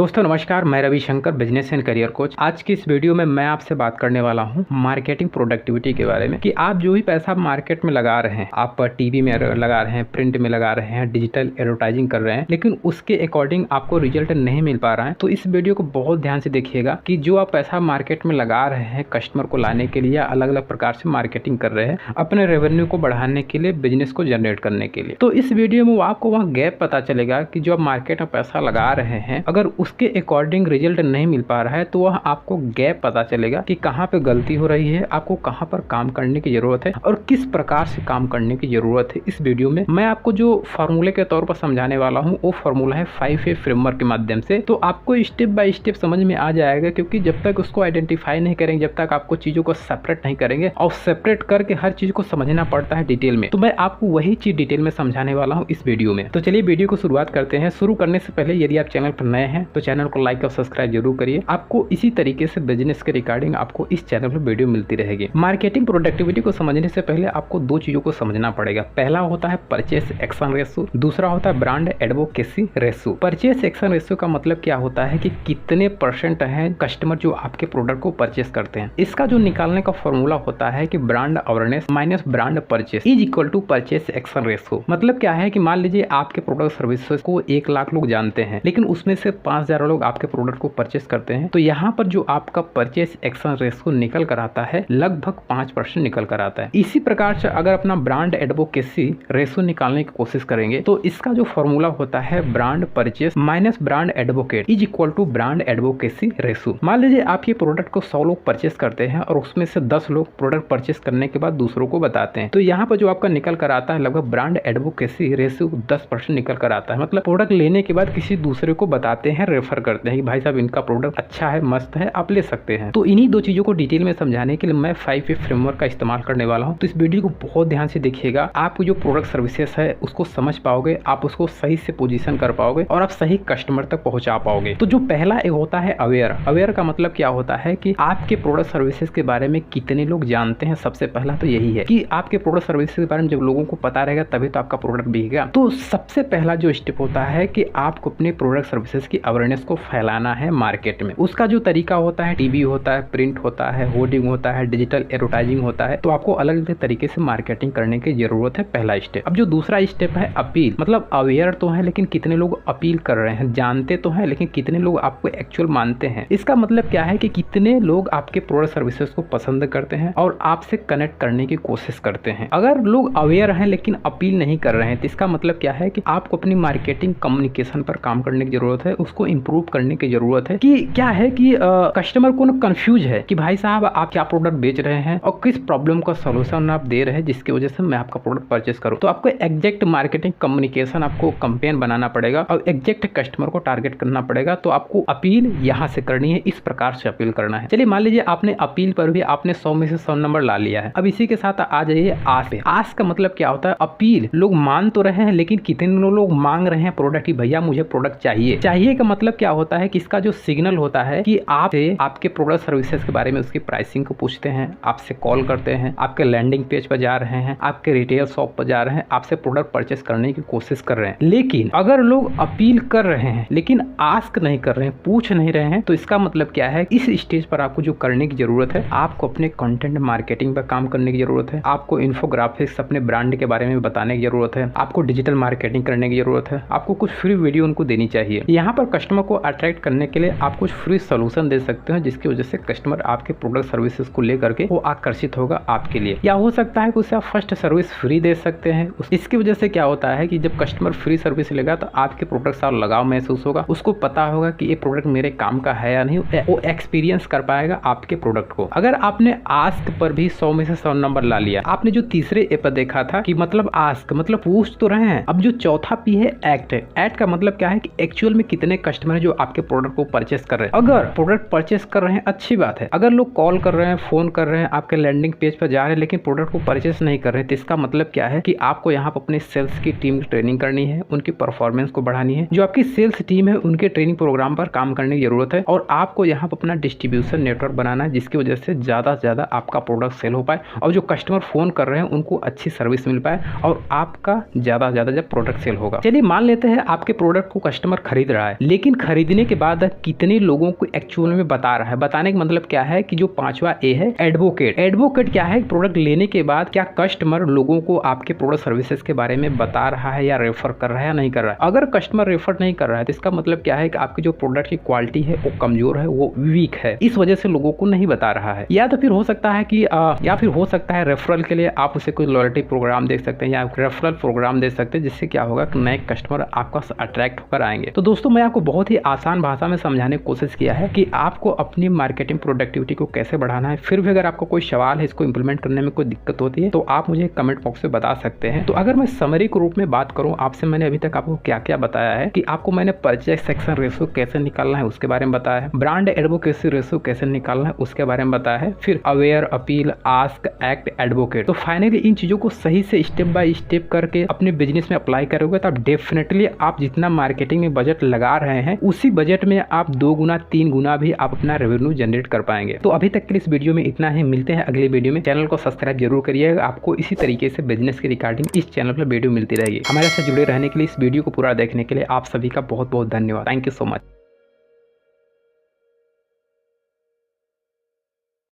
दोस्तों नमस्कार, मैं Ravishankar, business and career coach. आज की इस वीडियो में मैं आपसे बात करने वाला हूं मार्केटिंग प्रोडक्टिविटी के बारे में कि आप जो भी पैसा मार्केट में लगा रहे हैं, आप टीवी में लगा रहे हैं, प्रिंट में लगा रहे हैं, डिजिटल एडवर्टाइजिंग कर रहे हैं, लेकिन उसके अकॉर्डिंग आपको रिजल्ट नहीं मिल पा रहा है। तो इस वीडियो को बहुत ध्यान से देखिएगा कि जो आप पैसा मार्केट में लगा रहे हैं कस्टमर को लाने के लिए या अलग अलग प्रकार से मार्केटिंग कर रहे हैं अपने रेवेन्यू को बढ़ाने के लिए, बिजनेस को जनरेट करने के लिए, तो इस वीडियो में आपको वहाँ गैप पता चलेगा कि जो आप मार्केट में पैसा लगा रहे हैं अगर उसके अकॉर्डिंग रिजल्ट नहीं मिल पा रहा है तो वह आपको गैप पता चलेगा कि कहाँ पे गलती हो रही है, आपको कहाँ पर काम करने की जरूरत है और किस प्रकार से काम करने की जरूरत है। इस वीडियो में मैं आपको जो फार्मूले के तौर पर समझाने वाला हूँ वो फार्मूला है 5A फ्रेमवर्क के माध्यम से। तो आपको स्टेप बाय स्टेप समझ में आ जाएगा, क्योंकि जब तक उसको आइडेंटिफाई नहीं करेंगे, जब तक आपको चीजों को सेपरेट नहीं करेंगे और सेपरेट करके हर चीज को समझना पड़ता है डिटेल में, तो मैं आपको वही चीज डिटेल में समझाने वाला हूँ इस वीडियो में। तो चलिए वीडियो को शुरुआत करते हैं। शुरू करने से पहले यदि आप चैनल पर नए हैं तो चैनल को लाइक और सब्सक्राइब जरूर करिए। आपको इसी तरीके से बिजनेस के रिगार्डिंग आपको इस चैनल पर वीडियो मिलती रहेगी। मार्केटिंग प्रोडक्टिविटी को समझने से पहले आपको दो चीजों को समझना पड़ेगा। पहला होता है परचेस एक्शन रेशो, दूसरा होता है brand advocacy ratio. Purchase action ratio का मतलब क्या होता है कि कितने % है कस्टमर जो आपके प्रोडक्ट को परचेस करते हैं। इसका जो निकालने का फॉर्मूला होता है कि brand awareness minus brand purchase is equal to purchase action ratio. मतलब क्या है कि मान लीजिए आपके प्रोडक्ट सर्विसेज को 1 लाख लोग जानते हैं, लेकिन उसमें से 5000 लोग आपके प्रोडक्ट को परचेस करते हैं, तो यहाँ पर जो आपका परचेस एक्शन रेशो निकल कर आता है लगभग 5% निकल कर आता है। इसी प्रकार से अगर अपना ब्रांड एडवोकेसी रेशो निकालने की कोशिश करेंगे तो इसका जो फॉर्मूला होता है brand purchase minus brand advocate is equal to brand advocacy ratio. मान लीजिए आप ये प्रोडक्ट को 100 लोग परचेस करते हैं और उसमें से 10 लोग प्रोडक्ट परचेस करने के बाद दूसरों को बताते हैं, तो यहाँ पर जो आपका निकल कर आता है लगभग ब्रांड एडवोकेसी रेशो 10% निकल कर आता है। मतलब प्रोडक्ट लेने के बाद किसी दूसरे को बताते हैं, रेफर करते हैं कि भाई साहब इनका प्रोडक्ट अच्छा है, मस्त है, आप ले सकते हैं। तो इन्हीं दो चीजों को डिटेल में समझाने के लिए मैं 5A फ्रेमवर्क का इस्तेमाल करने वाला हूं। तो इस वीडियो को बहुत ध्यान से देखिएगा। आप जो प्रोडक्ट सर्विसेज है उसको समझ पाओगे, आप उसको सही से पोजीशन कर पाओगे और आप सही कस्टमर तक पहुंचा पाओगे। तो जो पहला एक होता है अवेयर। अवेयर का मतलब क्या होता है कि आपके प्रोडक्ट सर्विसेज के बारे में कितने लोग जानते हैं। सबसे पहला तो यही है कि आपके प्रोडक्ट सर्विसेज के बारे में जब लोगों को पता रहेगा तभी तो आपका प्रोडक्ट बिकेगा। तो सबसे पहला जो स्टेप होता है कि आपको अपने प्रोडक्ट सर्विसेज की अवेयरनेस को फैलाना है मार्केट में। उसका जो तरीका होता है, टीवी होता है, प्रिंट होता है, होर्डिंग होता है, डिजिटल एडवर्टाइजिंग होता है, तो आपको अलग अलग तरीके से मार्केटिंग करने की जरूरत है। पहला स्टेप। अब जो दूसरा स्टेप है अपील। मतलब अवेयर तो है लेकिन कितने लोग अपील कर रहे हैं, जानते तो हैं लेकिन कितने लोग आपको एक्चुअल मानते हैं। इसका मतलब क्या है कि कितने लोग आपके प्रोडक्ट सर्विसेज को पसंद करते हैं और आपसे कनेक्ट करने की कोशिश करते हैं। अगर लोग अवेयर हैं लेकिन अपील नहीं कर रहे हैं तो इसका मतलब क्या है कि आपको अपनी मार्केटिंग कम्युनिकेशन पर काम करने की जरूरत है, उसको इंप्रूव करने की जरूरत है। कि क्या है कि कस्टमर को कंफ्यूज है कि भाई साहब आप क्या प्रोडक्ट बेच रहे हैं और किस प्रॉब्लम का सॉल्यूशन आप दे रहे हैं जिसकी वजह से मैं आपका प्रोडक्ट परचेस करूं। तो आपको एग्जैक्ट मार्केटिंग कम्युनिकेशन, आपको कैंपेन बनाना पड़ेगा और एग्जैक्ट कस्टमर को टारगेट करना पड़ेगा। तो आपको अपील यहाँ से करनी है, इस प्रकार से अपील करना है। चलिए मान लीजिए आपने अपील पर भी आपने 100 में से 100 नंबर ला लिया है। अब इसी के साथ आ जाइए आस पे। आस का मतलब क्या होता है? अपील। लोग मान तो रहे हैं लेकिन कितने लोग मांग रहे हैं प्रोडक्ट की भैया मुझे प्रोडक्ट चाहिए। चाहिए का मतलब क्या होता है कि इसका जो सिग्नल होता है कि आपसे आपके प्रोडक्ट सर्विसेज के बारे में उसकी प्राइसिंग को पूछते हैं, आपसे कॉल करते हैं, आपके लैंडिंग पेज पर जा रहे हैं, आपके रिटेल शॉप पर जा रहे हैं, आपसे प्रोडक्ट परचेस करने की कोशिश कर रहे हैं। लेकिन अगर लोग अपील कर रहे हैं लेकिन आस्क नहीं कर रहे हैं, पूछ नहीं रहे हैं, तो इसका मतलब क्या है? इस स्टेज पर आपको जो करने की जरूरत है, आपको अपने कंटेंट मार्केटिंग पर काम करने की जरूरत है, आपको इन्फोग्राफिक्स अपने ब्रांड के बारे में बताने की जरूरत है, आपको डिजिटल मार्केटिंग करने की जरूरत है, आपको कुछ फ्री वीडियो उनको देनी चाहिए। यहाँ पर कस्टमर को अट्रैक्ट करने के लिए आप कुछ फ्री सोल्यूशन दे सकते हैं जिसकी वजह से कस्टमर आपके प्रोडक्ट सर्विसेज को लेकर के वो आकर्षित होगा आपके लिए। या हो सकता है कि उसे आप फर्स्ट सर्विस फ्री दे सकते हैं। इसकी वजह से क्या होता है कि जब कस्टमर फ्री सर्विस लेगा तो आपके प्रोडक्ट से लगाव महसूस होगा, उसको पता होगा कि ये प्रोडक्ट मेरे काम का है या नहीं, वो एक्सपीरियंस कर पाएगा आपके प्रोडक्ट को। अगर आपने आस्क पर भी 100 में से 100 नंबर ला लिया, आपने जो तीसरे ए पर देखा था कि मतलब आस्क मतलब पूछ तो रहे हैं। अब जो चौथा पी है एक्ट है। एक्ट का मतलब क्या है कि एक्चुअल में कितने कस्टमर है जो आपके प्रोडक्ट को परचेस कर रहे हैं। अगर प्रोडक्ट परचेस कर रहे हैं अच्छी बात है। अगर लोग कॉल कर रहे हैं, फोन कर रहे हैं, आपके लैंडिंग पेज पर जा रहे हैं लेकिन प्रोडक्ट को परचेस नहीं कर रहे हैं, तो इसका मतलब क्या है कि आपको यहाँ पर अपने सेल्स की टीम की ट्रेनिंग करनी है, उनकी परफॉर्मेंस को बढ़ानी है। जो आपकी सेल्स टीम है उनके ट्रेनिंग प्रोग्राम पर काम करने की जरूरत है और आपको यहाँ पर अपना डिस्ट्रीब्यूशन नेटवर्क बनाना है जिसकी वजह से ज्यादा से ज्यादा आपका प्रोडक्ट सेल हो पाए और जो कस्टमर फोन कर रहे हैं उनको अच्छी सर्विस मिल पाए और आपका ज्यादा से ज्यादा जब प्रोडक्ट सेल होगा। चलिए मान लेते हैं आपके प्रोडक्ट को कस्टमर खरीद रहा है, लेकिन खरीदने के बाद कितने लोगों को एक्चुअल में बता रहा है। बताने का मतलब क्या है कि जो 5वां ए है एडवोकेट। एडवोकेट क्या है, प्रोडक्ट लेने के बाद क्या कस्टमर लोगों को आपके प्रोडक्ट सर्विसेज के बारे में बता रहा है या रेफर कर रहा है या नहीं कर रहा है। अगर कस्टमर रेफर नहीं कर रहा है तो इसका मतलब क्या है कि आपकी जो प्रोडक्ट की क्वालिटी है वो कमजोर है, वो वीक है, इस वजह से लोगों को नहीं बता रहा है। या तो फिर हो सकता है कि या फिर हो सकता है रेफरल के लिए आप उसे कोई लॉयल्टी प्रोग्राम दे सकते हैं या रेफरल प्रोग्राम दे सकते हैं, जिससे क्या होगा कि नए कस्टमर आपका अट्रैक्ट होकर आएंगे। तो दोस्तों मैं आपको बहुत ही आसान भाषा में समझाने की कोशिश किया है कि आपको अपनी मार्केटिंग प्रोडक्टिविटी को कैसे बढ़ाना है। फिर भी अगर आपको कोई सवाल है, इसको इंप्लीमेंट करने में कोई दिक्कत होती है तो आप मुझे कमेंट बॉक्स में बता सकते हैं। तो अगर मैं समरी के रूप में बात करूं आपसे, मैंने अभी तक आपको क्या क्या बताया है कि आपको मैंने परचेज सेक्शन रेशियो कैसे निकालना है उसके बारे में बताया है, ब्रांड एडवोकेसी रेशियो कैसे निकालना है उसके बारे में बताया है, फिर aware, appeal, ask, act, advocate. तो फाइनली इन चीजों को सही से स्टेप बाय स्टेप करके अपने बिजनेस में अप्लाई करोगे तो आप डेफिनेटली आप जितना मार्केटिंग में बजट लगा रहे हैं उसी बजट में आप 2 गुना 3 गुना भी आप अपना रेवेन्यू जनरेट कर पाएंगे। तो अभी तक के इस वीडियो में इतना ही, मिलते हैं अगले वीडियो में। चैनल को सब्सक्राइब जरूर करिएगा, आपको इसी तरीके से बिजनेस की रिगार्डिंग इस चैनल पर वीडियो मिलती रहेगी। हमारे साथ जुड़े रहने के लिए, इस वीडियो को पूरा देखने के लिए आप सभी का बहुत बहुत धन्यवाद। Thank you so much.